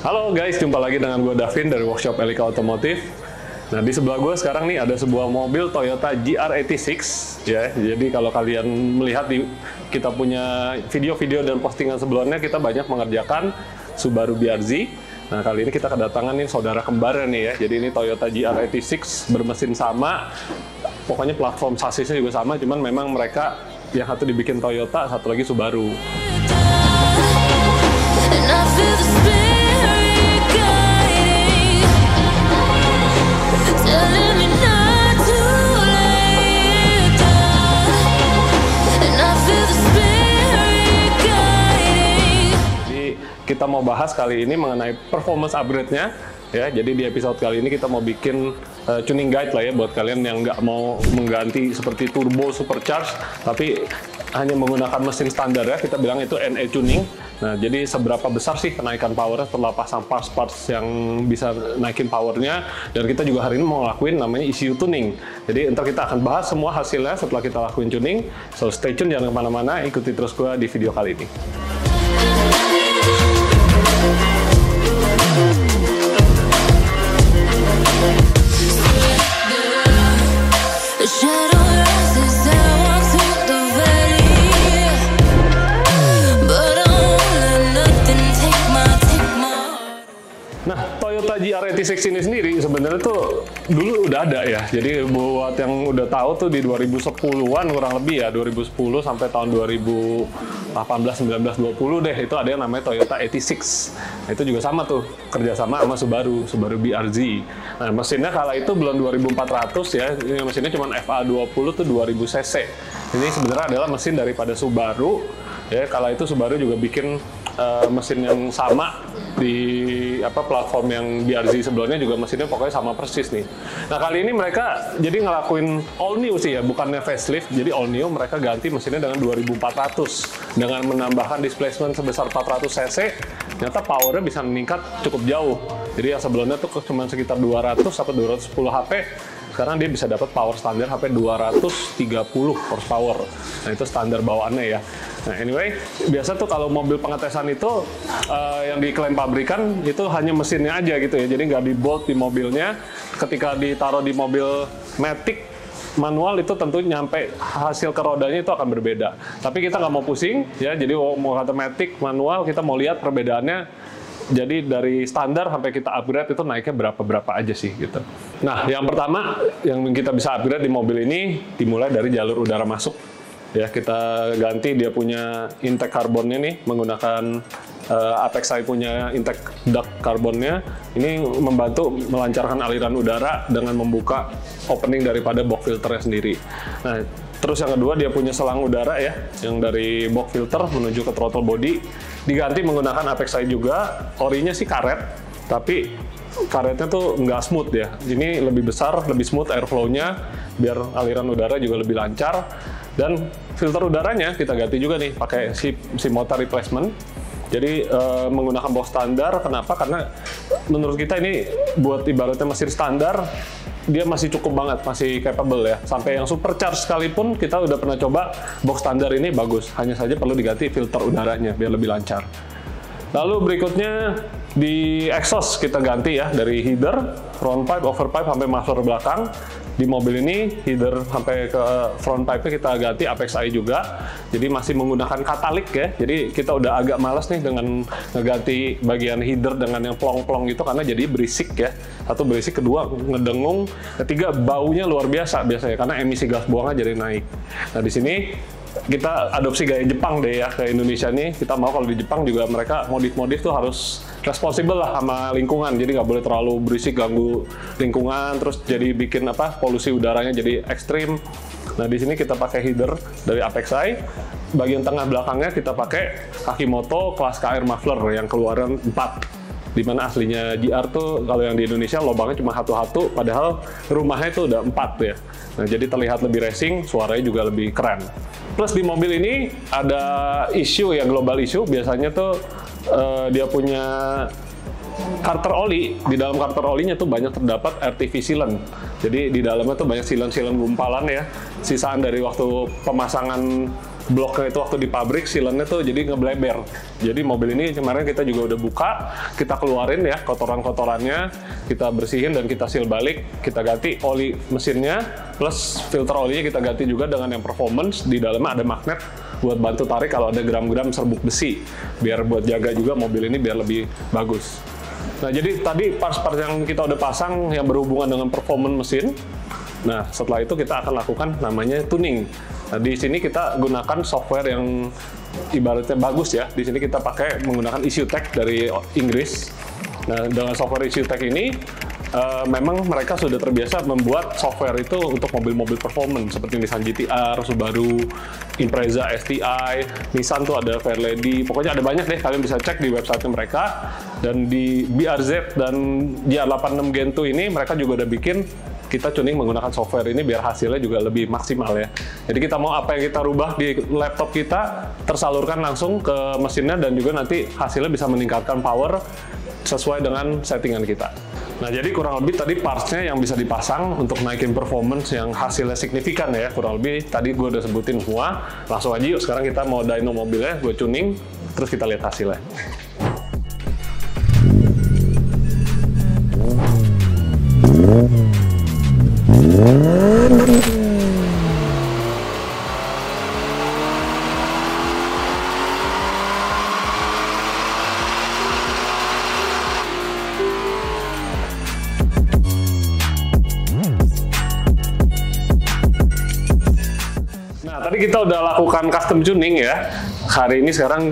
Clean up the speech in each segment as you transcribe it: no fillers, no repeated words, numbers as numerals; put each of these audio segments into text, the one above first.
Halo guys, jumpa lagi dengan gue Davin dari Workshop Elika Otomotif. Nah, di sebelah gue sekarang nih ada sebuah mobil Toyota GR86 ya. Jadi kalau kalian melihat di kita punya video-video dan postingan sebelumnya, kita banyak mengerjakan Subaru BRZ. Nah, kali ini kita kedatangan nih saudara kembarnya nih ya. Jadi ini Toyota GR86 bermesin sama. Pokoknya platform sasisnya juga sama, cuman memang mereka yang satu dibikin Toyota, satu lagi Subaru. Kita mau bahas kali ini mengenai performance upgrade-nya ya. Jadi di episode kali ini kita mau bikin tuning guide lah ya buat kalian yang nggak mau mengganti seperti turbo supercharge tapi hanya menggunakan mesin standar ya. Kita bilang itu NA tuning. Nah, jadi seberapa besar sih kenaikan powernya setelah pasang parts-parts yang bisa naikin powernya, dan kita juga hari ini mau ngelakuin namanya ECU tuning. Jadi ntar kita akan bahas semua hasilnya setelah kita lakuin tuning. So stay tune, jangan kemana-mana, ikuti terus gue di video kali ini. Nah, Toyota GR86 ini sendiri sebenarnya tuh dulu udah ada ya. Jadi buat yang udah tahu tuh di 2010-an kurang lebih ya, 2010 sampai tahun 2018, 19, 20 deh, itu ada yang namanya Toyota 86. Nah, itu juga sama tuh, kerjasama sama Subaru BRZ. Nah, mesinnya kala itu belum 2400 ya, ini mesinnya cuma FA20 tuh 2000 cc. Ini sebenarnya adalah mesin daripada Subaru ya. Kala itu Subaru juga bikin mesin yang sama di platform yang BRZ sebelumnya, juga mesinnya pokoknya sama persis nih. Nah, kali ini mereka jadi ngelakuin all new sih ya, bukannya facelift. Jadi all new, mereka ganti mesinnya dengan 2400 dengan menambahkan displacement sebesar 400 cc. Ternyata powernya bisa meningkat cukup jauh. Jadi yang sebelumnya tuh cuma sekitar 200 sampai 210 HP. Sekarang dia bisa dapat power standar HP 230 horsepower. Nah, itu standar bawaannya ya. Nah, anyway, biasa tuh kalau mobil pengetesan itu yang diklaim pabrikan itu hanya mesinnya aja gitu ya. Jadi nggak di-bolt di mobilnya. Ketika ditaruh di mobil Matic manual itu tentu nyampe hasil ke rodanya itu akan berbeda. Tapi kita nggak mau pusing ya. Jadi mau kata Matic manual, kita mau lihat perbedaannya. Jadi dari standar sampai kita upgrade itu naiknya berapa aja sih gitu. Nah, yang pertama yang kita bisa upgrade di mobil ini dimulai dari jalur udara masuk. Ya, kita ganti dia punya intake karbonnya nih menggunakan Apexi punya intake duct karbonnya. Ini membantu melancarkan aliran udara dengan membuka opening daripada box filternya sendiri. Nah, terus yang kedua dia punya selang udara ya, yang dari box filter menuju ke throttle body diganti menggunakan Apexi juga. Orinya sih karet, tapi karetnya tuh nggak smooth ya. Ini lebih besar, lebih smooth airflow-nya, biar aliran udara juga lebih lancar. Dan filter udaranya kita ganti juga nih pakai si motor replacement. Jadi menggunakan box standar. Kenapa? Karena menurut kita ini buat ibaratnya mesin standar, dia masih cukup banget, masih capable ya. Sampai yang supercharge sekalipun kita udah pernah coba, box standar ini bagus. Hanya saja perlu diganti filter udaranya biar lebih lancar. Lalu berikutnya di exhaust kita ganti ya, dari header, front pipe, overpipe sampai muffler belakang. Di mobil ini header sampai ke front pipe-nya kita ganti Apexi juga. Jadi masih menggunakan katalik ya. Jadi kita udah agak malas nih dengan ngeganti bagian header dengan yang plong-plong gitu, karena jadi berisik ya. Satu berisik, kedua ngedengung, ketiga baunya luar biasa biasanya karena emisi gas buangnya jadi naik. Nah, di sini kita adopsi gaya Jepang deh ya ke Indonesia nih. Kita mau kalau di Jepang juga mereka modif-modif tuh harus responsibel lah sama lingkungan. Jadi nggak boleh terlalu berisik ganggu lingkungan, terus jadi bikin polusi udaranya jadi ekstrim. Nah, di sini kita pakai header dari Apexi. Bagian tengah belakangnya kita pakai Kakimoto kelas KR muffler yang keluaran 4. Dimana aslinya GR tuh kalau yang di Indonesia lubangnya cuma satu-satu, padahal rumahnya itu udah 4 ya. Nah, jadi terlihat lebih racing, suaranya juga lebih keren. Plus di mobil ini ada isu ya, global issue. Biasanya tuh dia punya Carter oli. Di dalam Carter olinya tuh banyak terdapat RTV sealant. Jadi di dalamnya tuh banyak sealant-sealant gumpalan ya, sisaan dari waktu pemasangan bloknya itu waktu di pabrik, sealannya tuh jadi ngebleber. Jadi mobil ini kemarin kita juga udah buka, kita keluarin ya kotoran-kotorannya, kita bersihin dan kita seal balik, kita ganti oli mesinnya, plus filter olinya kita ganti juga dengan yang performance. Di dalamnya ada magnet buat bantu tarik kalau ada gram-gram serbuk besi, biar buat jaga juga mobil ini biar lebih bagus. Nah, jadi tadi parts-parts yang kita udah pasang yang berhubungan dengan performance mesin. Nah, setelah itu kita akan lakukan namanya tuning. Nah, di sini kita gunakan software yang ibaratnya bagus ya. Di sini kita pakai menggunakan ECUTech dari Inggris. Nah, dengan software ECUTech ini, memang mereka sudah terbiasa membuat software itu untuk mobil-mobil performance seperti Nissan GT-R, Subaru, Impreza, STI, Nissan tuh ada Fairlady, pokoknya ada banyak deh, kalian bisa cek di website mereka. Dan di BRZ dan GR86 Gen 2 ini mereka juga udah bikin kita tuning menggunakan software ini biar hasilnya juga lebih maksimal ya. Jadi kita mau apa yang kita rubah di laptop kita tersalurkan langsung ke mesinnya dan juga nanti hasilnya bisa meningkatkan power sesuai dengan settingan kita. Nah, jadi kurang lebih tadi parts-nya yang bisa dipasang untuk naikin performance yang hasilnya signifikan ya. Kurang lebih tadi gue udah sebutin semua. Langsung aja yuk, sekarang kita mau dyno mobilnya, gue tuning, terus kita lihat hasilnya. Nah, tadi kita udah lakukan custom tuning ya. Hari ini sekarang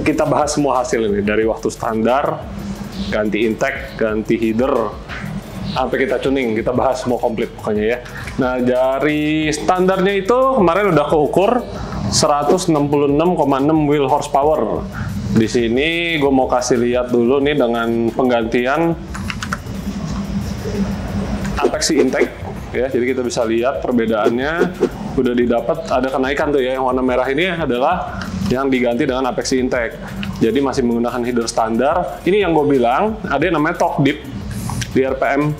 kita bahas semua hasil ini, dari waktu standar, ganti intake, ganti header, sampai kita tuning, kita bahas semua komplit pokoknya ya. Nah, dari standarnya itu kemarin udah keukur 166,6 wheel horsepower. Di sini gue mau kasih lihat dulu nih dengan penggantian apex intake ya. Jadi kita bisa lihat perbedaannya udah didapat, ada kenaikan tuh ya. Yang warna merah ini adalah yang diganti dengan apex intake. Jadi masih menggunakan header standar. Ini yang gue bilang, ada yang namanya torque dip di RPM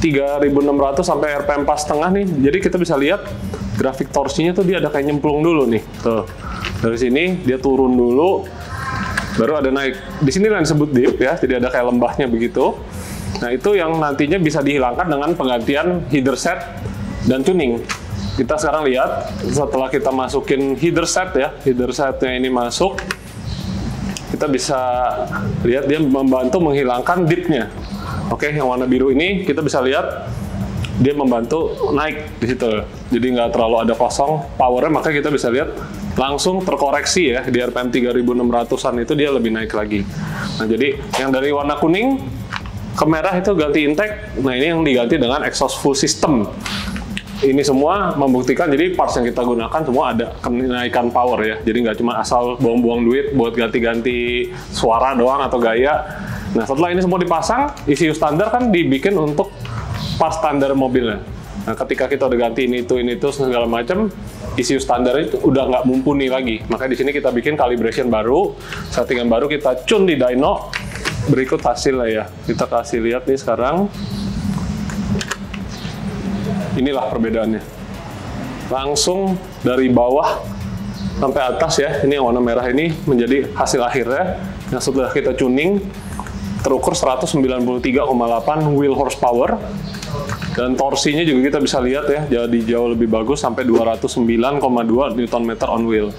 3600 sampai RPM 4,5 nih. Jadi kita bisa lihat grafik torsinya tuh dia ada kayak nyemplung dulu nih. Tuh. Dari sini dia turun dulu, baru ada naik. Di sini yang disebut dip ya, jadi ada kayak lembahnya begitu. Nah, itu yang nantinya bisa dihilangkan dengan penggantian header set dan tuning. Kita sekarang lihat setelah kita masukin header set ya, header setnya ini masuk, kita bisa lihat dia membantu menghilangkan dipnya. Oke, yang warna biru ini kita bisa lihat dia membantu naik di situ. Jadi nggak terlalu ada kosong powernya, maka kita bisa lihat langsung terkoreksi ya di RPM 3600-an itu dia lebih naik lagi. Nah, jadi yang dari warna kuning ke merah itu ganti intake. Nah, ini yang diganti dengan exhaust full system. Ini semua membuktikan, jadi parts yang kita gunakan semua ada kenaikan power ya. Jadi nggak cuma asal buang-buang duit buat ganti-ganti suara doang atau gaya. Nah, setelah ini semua dipasang, ECU standar kan dibikin untuk parts standar mobilnya. Nah, ketika kita udah ganti ini itu segala macam, ECU standar itu udah nggak mumpuni lagi. Makanya di sini kita bikin calibration baru, settingan baru, kita tune di dyno. Berikut hasilnya ya. Kita kasih lihat nih sekarang. Inilah perbedaannya. Langsung dari bawah sampai atas ya. Ini yang warna merah ini menjadi hasil akhirnya. Nah, setelah kita tuning, terukur 193,8 wheel horsepower. Dan torsinya juga kita bisa lihat ya, jadi jauh lebih bagus sampai 209,2 Nm on wheel.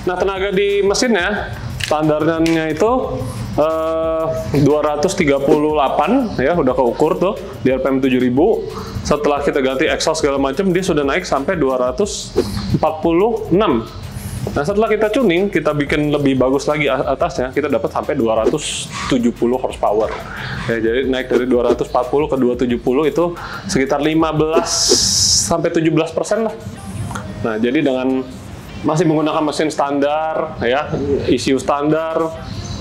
Nah, tenaga di mesinnya standarnya itu 238 ya, udah keukur tuh di RPM 7000. Setelah kita ganti exhaust segala macam, dia sudah naik sampai 246. Nah, setelah kita tuning, kita bikin lebih bagus lagi atasnya, kita dapat sampai 270 horsepower. Ya, jadi naik dari 240 ke 270 itu sekitar 15 sampai 17% lah. Nah, jadi dengan masih menggunakan mesin standar, ya, ECU standar,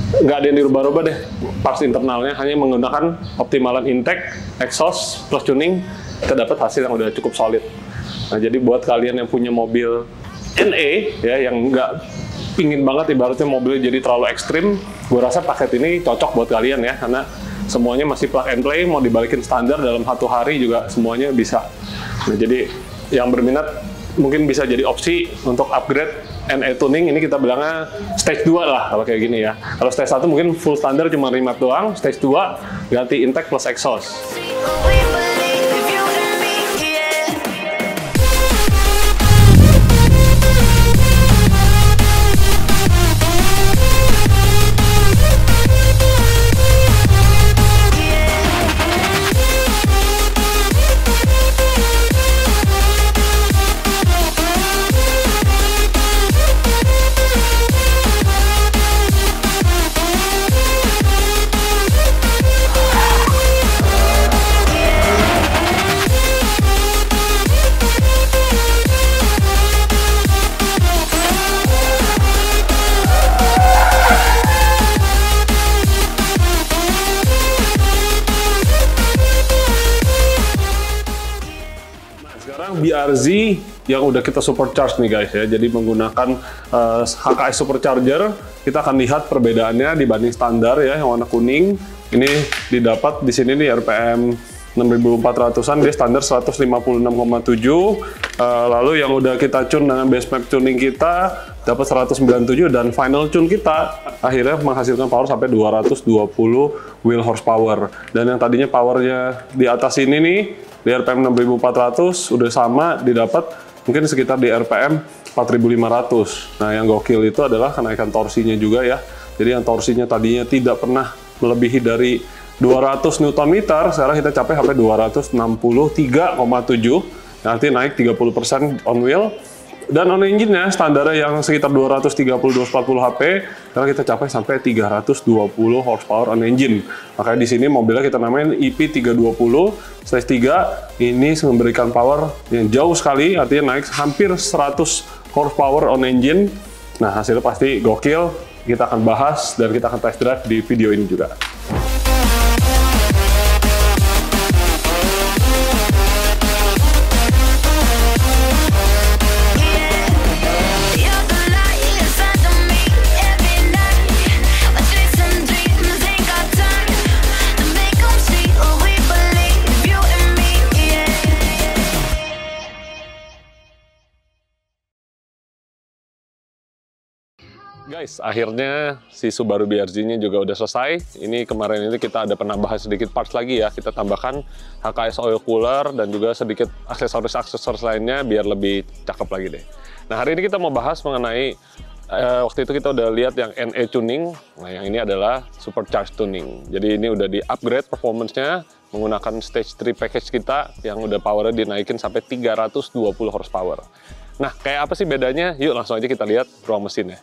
nggak ada yang dirubah-rubah deh parts internalnya, hanya menggunakan optimalan intake, exhaust, plus tuning, kita dapat hasil yang udah cukup solid. Nah, jadi buat kalian yang punya mobil NE, ya, yang nggak pingin banget ibaratnya mobilnya jadi terlalu ekstrim, gue rasa paket ini cocok buat kalian ya, karena semuanya masih plug and play, mau dibalikin standar dalam 1 hari juga semuanya bisa. Nah, jadi yang berminat mungkin bisa jadi opsi untuk upgrade NE tuning. Ini kita bilangnya stage 2 lah kalau kayak gini ya. Kalau stage 1 mungkin full standar cuma remat doang, stage 2 ganti intake plus exhaust. BRZ yang udah kita supercharge nih guys ya, jadi menggunakan HKS supercharger, kita akan lihat perbedaannya dibanding standar ya yang warna kuning. Ini didapat di sini nih RPM 6400-an, dia standar 156,7. Lalu yang udah kita tune dengan base map tuning kita dapat 197, dan final tune kita akhirnya menghasilkan power sampai 220 wheel horsepower. Dan yang tadinya powernya di atas ini nih di RPM 6400 udah sama didapat mungkin sekitar di RPM 4500. Nah, yang gokil itu adalah kenaikan torsinya juga ya. Jadi yang torsinya tadinya tidak pernah melebihi dari 200 Nm, sekarang kita capai sampai 263,7. Nanti naik 30% on wheel. Dan on engine-nya standarnya yang sekitar 230-240 HP, sekarang kita capai sampai 320 horsepower on engine. Makanya di sini mobilnya kita namain EP320/3. Ini memberikan power yang jauh sekali, artinya naik hampir 100 horsepower on engine. Nah, hasilnya pasti gokil. Kita akan bahas dan kita akan test drive di video ini juga. Guys, akhirnya si Subaru BRZ-nya juga udah selesai. Ini kemarin ini kita ada penambahan sedikit parts lagi ya. Kita tambahkan HKS oil cooler dan juga sedikit aksesoris-aksesoris lainnya biar lebih cakep lagi deh. Nah, hari ini kita mau bahas mengenai waktu itu kita udah lihat yang NE tuning. Nah, yang ini adalah supercharged tuning. Jadi ini udah di-upgrade performance-nya menggunakan stage 3 package kita yang udah powernya dinaikin sampai 320 horsepower. Nah, kayak apa sih bedanya? Yuk langsung aja kita lihat ruang mesinnya.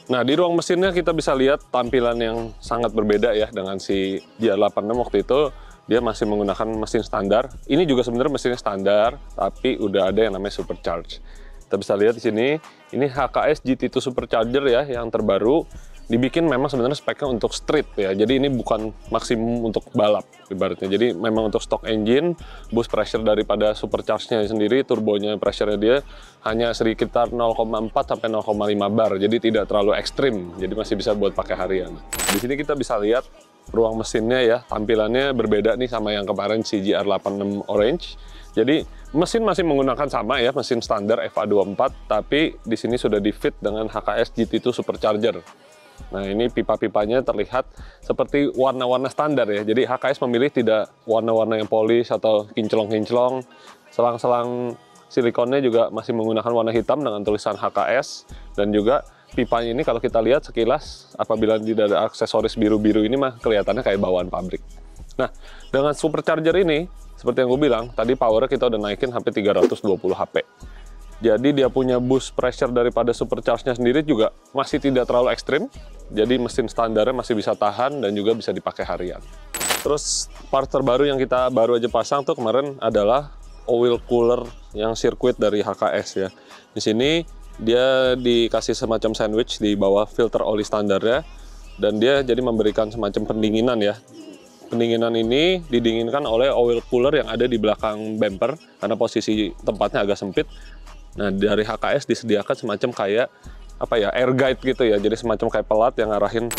Nah, di ruang mesinnya kita bisa lihat tampilan yang sangat berbeda ya dengan si GR86 waktu itu. Dia masih menggunakan mesin standar. Ini juga sebenarnya mesinnya standar, tapi udah ada yang namanya supercharge. Kita bisa lihat di sini, ini HKS GT2 Supercharger ya, yang terbaru. Dibikin memang sebenarnya speknya untuk street ya, jadi ini bukan maksimum untuk balap ibaratnya. Jadi memang untuk stock engine, boost pressure daripada supercharge-nya sendiri, turbonya pressure-nya dia hanya sekitar 0,4 sampai 0,5 bar, jadi tidak terlalu ekstrim, jadi masih bisa buat pakai harian. Di sini kita bisa lihat ruang mesinnya ya, tampilannya berbeda nih sama yang kemarin si GR86 Orange. Jadi mesin masih menggunakan sama ya, mesin standar FA24, tapi di sini sudah di-fit dengan HKS GT2 Supercharger. Nah, ini pipa-pipanya terlihat seperti warna-warna standar ya. Jadi HKS memilih tidak warna-warna yang polish atau kinclong-kinclong. Selang-selang silikonnya juga masih menggunakan warna hitam dengan tulisan HKS. Dan juga pipanya ini kalau kita lihat sekilas, apabila tidak ada aksesoris biru-biru ini mah kelihatannya kayak bawaan pabrik. Nah, dengan supercharger ini, seperti yang gue bilang, tadi powernya kita udah naikin sampai 320 HP. Jadi dia punya boost pressure daripada supercharge-nya sendiri juga masih tidak terlalu ekstrim. Jadi mesin standarnya masih bisa tahan dan juga bisa dipakai harian. Terus part terbaru yang kita baru aja pasang tuh kemarin adalah oil cooler yang sirkuit dari HKS ya. Di sini dia dikasih semacam sandwich di bawah filter oli standarnya. Dan dia jadi memberikan semacam pendinginan ya. Pendinginan ini didinginkan oleh oil cooler yang ada di belakang bumper karena posisi tempatnya agak sempit. Nah, dari HKS disediakan semacam kayak apa ya, air guide gitu ya. Jadi semacam kayak pelat yang ngarahin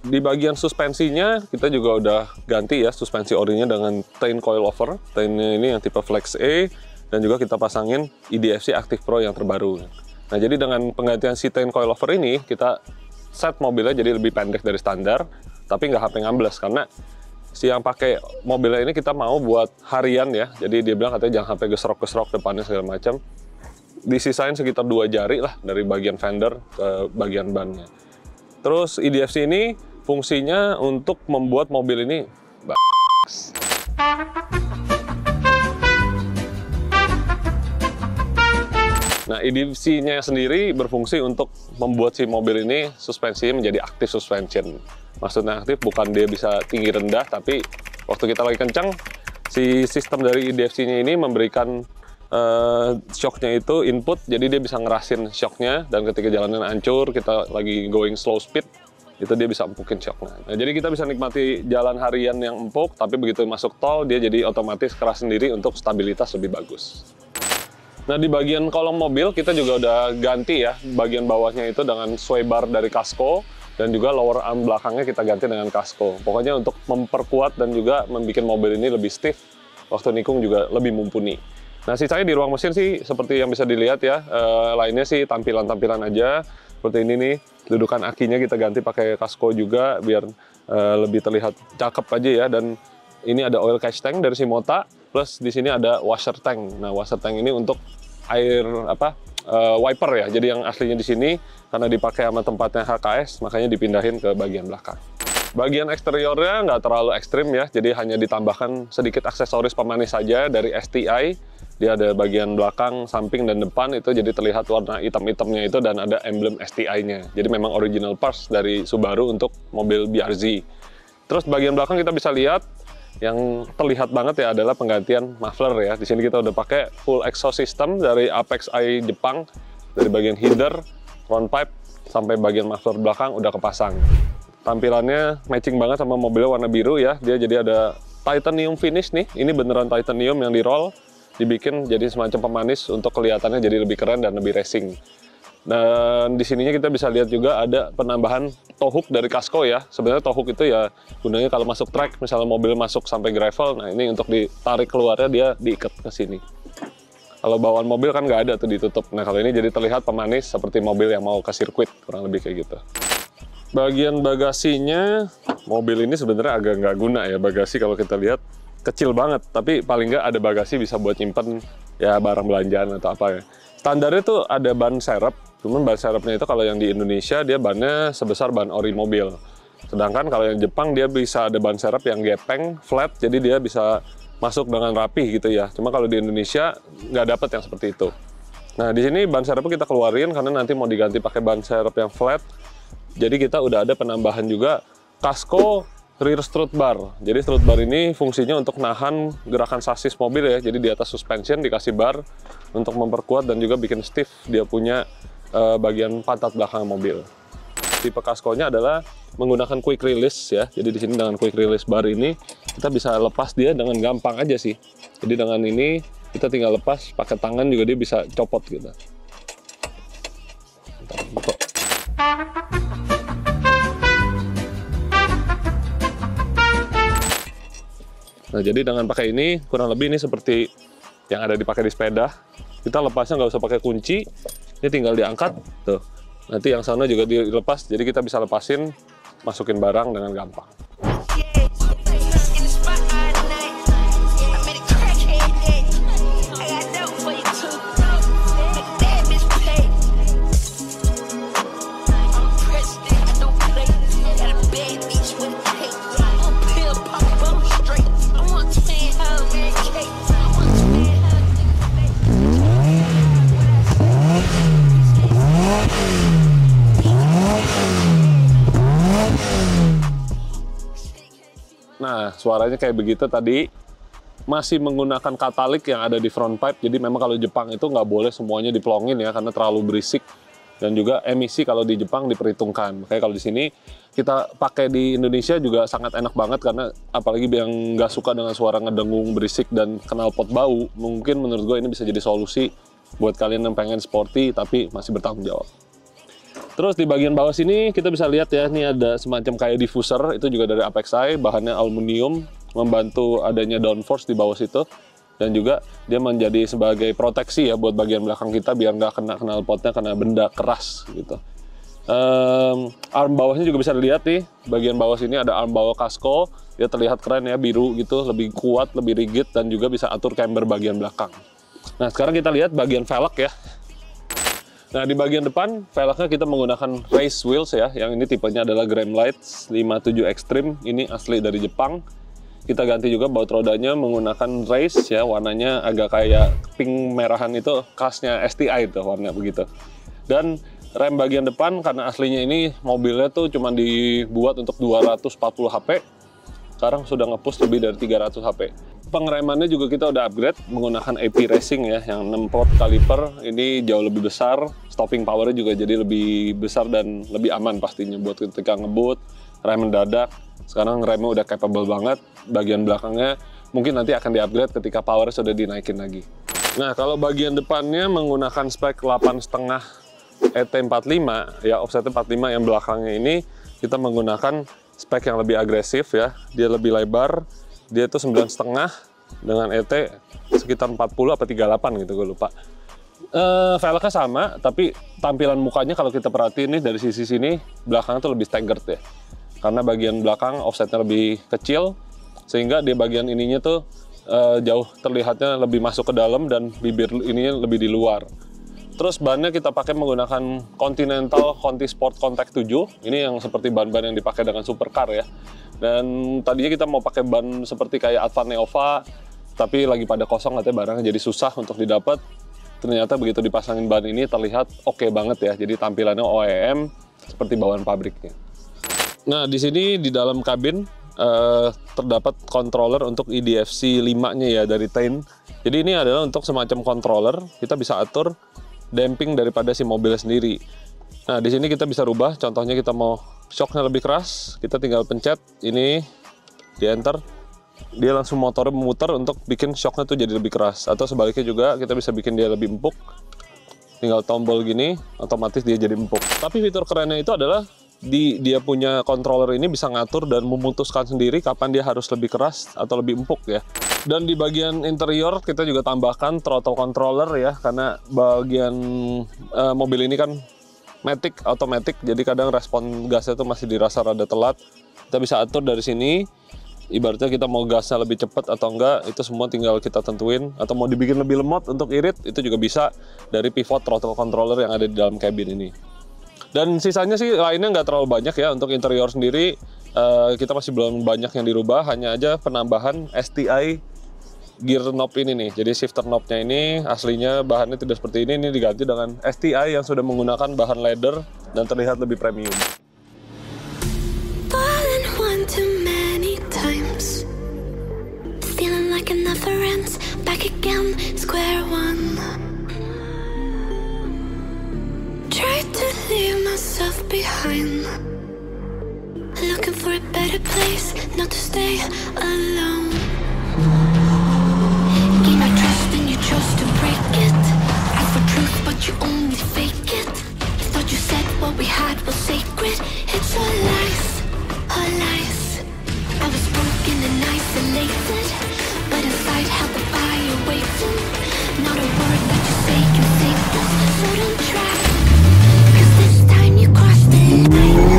Di bagian suspensinya kita juga udah ganti ya suspensi orinya dengan Tein coilover. Teinnya ini yang tipe Flex E, dan juga kita pasangin IDFC Active Pro yang terbaru. Nah, jadi dengan penggantian si Tein coilover ini, kita set mobilnya jadi lebih pendek dari standar, tapi nggak HP ngambles, karena si yang pakai mobilnya ini kita mau buat harian ya. Jadi dia bilang katanya jangan sampai gesrok-gesrok depannya segala macam. Disisain sekitar 2 jari lah dari bagian fender ke bagian bannya. Terus IDFC ini fungsinya untuk membuat mobil ini Nah, IDFC-nya sendiri berfungsi untuk membuat si mobil ini suspensinya menjadi active suspension. Maksudnya aktif bukan dia bisa tinggi rendah, tapi waktu kita lagi kencang, si sistem dari IDFC-nya ini memberikan shocknya itu input, jadi dia bisa ngerasin shocknya, dan ketika jalanan hancur, kita lagi going slow speed, itu dia bisa empukin shocknya. Nah, jadi kita bisa nikmati jalan harian yang empuk, tapi begitu masuk tol, dia jadi otomatis keras sendiri untuk stabilitas lebih bagus. Nah, di bagian kolong mobil kita juga udah ganti ya, bagian bawahnya itu dengan sway bar dari Casco, dan juga lower arm belakangnya kita ganti dengan Casco. Pokoknya untuk memperkuat dan juga membuat mobil ini lebih stiff, waktu nikung juga lebih mumpuni. Nah, sisanya di ruang mesin sih seperti yang bisa dilihat ya, lainnya sih tampilan-tampilan aja. Seperti ini nih, dudukan akinya kita ganti pakai Casco juga biar lebih terlihat cakep aja ya. Dan ini ada oil catch tank dari Shimota, plus di sini ada washer tank. Nah, washer tank ini untuk air wiper ya. Jadi yang aslinya di sini karena dipakai sama tempatnya HKS, makanya dipindahin ke bagian belakang. Bagian eksteriornya nggak terlalu ekstrim ya, jadi hanya ditambahkan sedikit aksesoris pemanis saja dari STI. Dia ada bagian belakang, samping, dan depan itu jadi terlihat warna hitam-hitamnya itu, dan ada emblem STI-nya. Jadi memang original parts dari Subaru untuk mobil BRZ. Terus bagian belakang kita bisa lihat yang terlihat banget ya adalah penggantian muffler ya. Di sini kita udah pakai full exhaust system dari Apex i Jepang, dari bagian header, front pipe, sampai bagian muffler belakang udah kepasang. Tampilannya matching banget sama mobilnya warna biru ya. Dia jadi ada titanium finish nih. Ini beneran titanium yang di roll, dibikin jadi semacam pemanis untuk kelihatannya jadi lebih keren dan lebih racing. Dan di sininya kita bisa lihat juga ada penambahan tow hook dari Casco ya. Sebenarnya tow hook itu ya gunanya kalau masuk track, misalnya mobil masuk sampai gravel, nah ini untuk ditarik keluarnya dia diikat ke sini. Kalau bawaan mobil kan nggak ada tuh ditutup. Nah, kalau ini jadi terlihat pemanis seperti mobil yang mau ke sirkuit, kurang lebih kayak gitu. Bagian bagasinya, mobil ini sebenarnya agak nggak guna ya bagasi kalau kita lihat. Kecil banget, tapi paling nggak ada bagasi bisa buat nyimpen ya barang belanjaan atau apa ya. Standarnya tuh ada ban serep, cuman ban serepnya itu kalau yang di Indonesia dia bannya sebesar ban ori mobil. Sedangkan kalau yang Jepang dia bisa ada ban serep yang gepeng, flat, jadi dia bisa masuk dengan rapih gitu ya. Cuma kalau di Indonesia nggak dapet yang seperti itu. Nah, di sini ban serepnya kita keluarin karena nanti mau diganti pakai ban serep yang flat. Jadi kita udah ada penambahan juga Casco rear strut bar. Jadi strut bar ini fungsinya untuk nahan gerakan sasis mobil ya. Jadi di atas suspension dikasih bar untuk memperkuat dan juga bikin stiff dia punya bagian pantat belakang mobil. Tipe Casco-nya adalah menggunakan quick release ya. Jadi di sini dengan quick release bar ini kita bisa lepas dia dengan gampang aja sih. Jadi dengan ini kita tinggal lepas pakai tangan juga dia bisa copot gitu. Nah, jadi dengan pakai ini, kurang lebih ini seperti yang ada dipakai di sepeda. Kita lepasnya nggak usah pakai kunci, ini tinggal diangkat, tuh. Nanti yang sana juga dilepas, jadi kita bisa lepasin, masukin barang dengan gampang. Nah, suaranya kayak begitu tadi, masih menggunakan katalik yang ada di front pipe. Jadi memang kalau Jepang itu nggak boleh semuanya dipelongin ya, karena terlalu berisik. Dan juga emisi kalau di Jepang diperhitungkan. Makanya kalau di sini kita pakai di Indonesia juga sangat enak banget, karena apalagi yang nggak suka dengan suara ngedengung, berisik, dan knalpot bau, mungkin menurut gue ini bisa jadi solusi buat kalian yang pengen sporty tapi masih bertanggung jawab. Terus di bagian bawah sini kita bisa lihat ya, ini ada semacam kayak diffuser, itu juga dari Apexi, bahannya aluminium, membantu adanya downforce di bawah situ. Dan juga dia menjadi sebagai proteksi ya buat bagian belakang kita biar nggak kena knalpotnya, kena benda keras gitu. Arm bawahnya juga bisa dilihat nih, bagian bawah sini ada arm bawah kasko, dia terlihat keren ya, biru gitu, lebih kuat, lebih rigid, dan juga bisa atur camber bagian belakang. Nah sekarang kita lihat bagian velg ya. Nah di bagian depan velgnya kita menggunakan race wheels ya, yang ini tipenya adalah Gremlite 57 Extreme, ini asli dari Jepang. Kita ganti juga baut rodanya menggunakan race ya, warnanya agak kayak pink merahan, itu khasnya STI itu warna begitu. Dan rem bagian depan karena aslinya ini mobilnya tuh cuma dibuat untuk 240 HP, sekarang sudah nge-push lebih dari 300 HP. Pengeremannya juga kita udah upgrade menggunakan AP Racing ya, yang 6 port kaliper, ini jauh lebih besar, stopping powernya juga jadi lebih besar dan lebih aman pastinya buat ketika ngebut, rem mendadak. Sekarang remnya udah capable banget, bagian belakangnya mungkin nanti akan di-upgrade ketika power sudah dinaikin lagi. Nah kalau bagian depannya menggunakan spek 8,5 ET45 ya, offsetnya 45, yang belakangnya ini kita menggunakan spek yang lebih agresif ya, dia lebih lebar, dia tuh 9,5 dengan ET sekitar 40 apa 38 gitu, gue lupa. Velgnya sama, tapi tampilan mukanya kalau kita perhatiin nih dari sisi sini, belakang tuh lebih staggered ya. Karena bagian belakang offsetnya lebih kecil, sehingga di bagian ininya tuh jauh terlihatnya lebih masuk ke dalam dan bibir ininya lebih di luar. Terus bannya kita pakai menggunakan Continental Conti Sport Contact 7. Ini yang seperti ban-ban yang dipakai dengan supercar ya. Dan tadinya kita mau pakai ban seperti kayak Advan Neova, tapi lagi pada kosong katanya barangnya jadi susah untuk didapat. Ternyata begitu dipasangin ban ini terlihat oke banget ya. Jadi tampilannya OEM seperti bawaan pabriknya. Nah di sini di dalam kabin terdapat controller untuk IDFC 5-nya ya dari Tain. Jadi ini adalah untuk semacam controller, kita bisa atur damping daripada si mobil sendiri. Nah di sini kita bisa rubah, contohnya kita mau shocknya lebih keras, kita tinggal pencet ini, di enter, dia langsung motornya memutar untuk bikin shocknya tuh jadi lebih keras. Atau sebaliknya juga kita bisa bikin dia lebih empuk, tinggal tombol gini, otomatis dia jadi empuk. Tapi fitur kerennya itu adalah dia punya controller ini bisa ngatur dan memutuskan sendiri kapan dia harus lebih keras atau lebih empuk ya. Dan di bagian interior kita juga tambahkan throttle controller ya, karena bagian mobil ini kan matic, automatic, jadi kadang respon gasnya tuh masih dirasa rada telat. Kita bisa atur dari sini, ibaratnya kita mau gasnya lebih cepat atau enggak, itu semua tinggal kita tentuin. Atau mau dibikin lebih lemot untuk irit, itu juga bisa dari pivot throttle controller yang ada di dalam cabin ini. Dan sisanya sih lainnya nggak terlalu banyak ya. Untuk interior sendiri kita masih belum banyak yang dirubah, hanya aja penambahan STI gear knob ini nih. Jadi shifter knobnya ini aslinya bahannya tidak seperti ini diganti dengan STI yang sudah menggunakan bahan leather dan terlihat lebih premium. Looking for a better place, not to stay alone. Gain my trust and you chose to break it. Ask for truth but you only fake it. Thought you said what we had was sacred. It's all lies, all lies. I was broken and isolated, but inside held the fire waiting. Not a word that you say can save us, so don't try. Cause this time you crossed the line.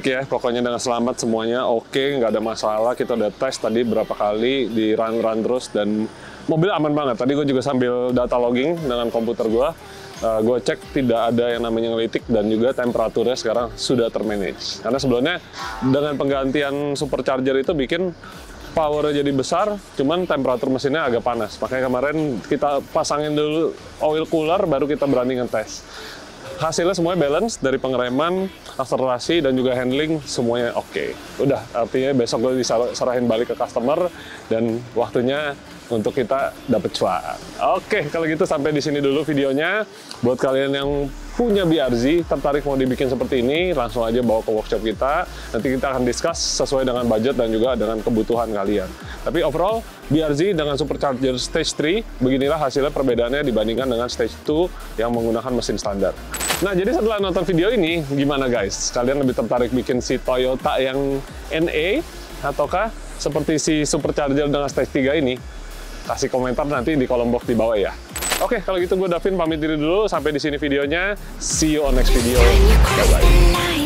baik ya, pokoknya dengan selamat semuanya, oke, nggak ada masalah. Kita udah tes tadi berapa kali, di run terus, dan mobil aman banget. Tadi gue juga sambil data logging dengan komputer gue cek tidak ada yang namanya ngelitik, dan juga temperaturnya sekarang sudah termanage. Karena sebelumnya dengan penggantian supercharger itu bikin powernya jadi besar, cuman temperatur mesinnya agak panas. Makanya kemarin kita pasangin dulu oil cooler, baru kita berani ngetes. Hasilnya semuanya balance, dari pengereman, akselerasi, dan juga handling, semuanya oke. Udah, artinya besok gue bisa serahin balik ke customer, dan waktunya untuk kita dapet cuan. Oke, kalau gitu sampai di sini dulu videonya. Buat kalian yang punya BRZ, tertarik mau dibikin seperti ini, langsung aja bawa ke workshop kita. Nanti kita akan discuss sesuai dengan budget dan juga dengan kebutuhan kalian. Tapi overall, BRZ dengan supercharger stage 3, beginilah hasilnya perbedaannya dibandingkan dengan stage 2 yang menggunakan mesin standar. Nah, jadi setelah nonton video ini, gimana guys? Kalian lebih tertarik bikin si Toyota yang NA, ataukah seperti si supercharger dengan stage 3 ini? Kasih komentar nanti di kolom box di bawah ya. Oke, kalau gitu gue Davin pamit diri dulu. Sampai di sini videonya. See you on next video. Bye-bye.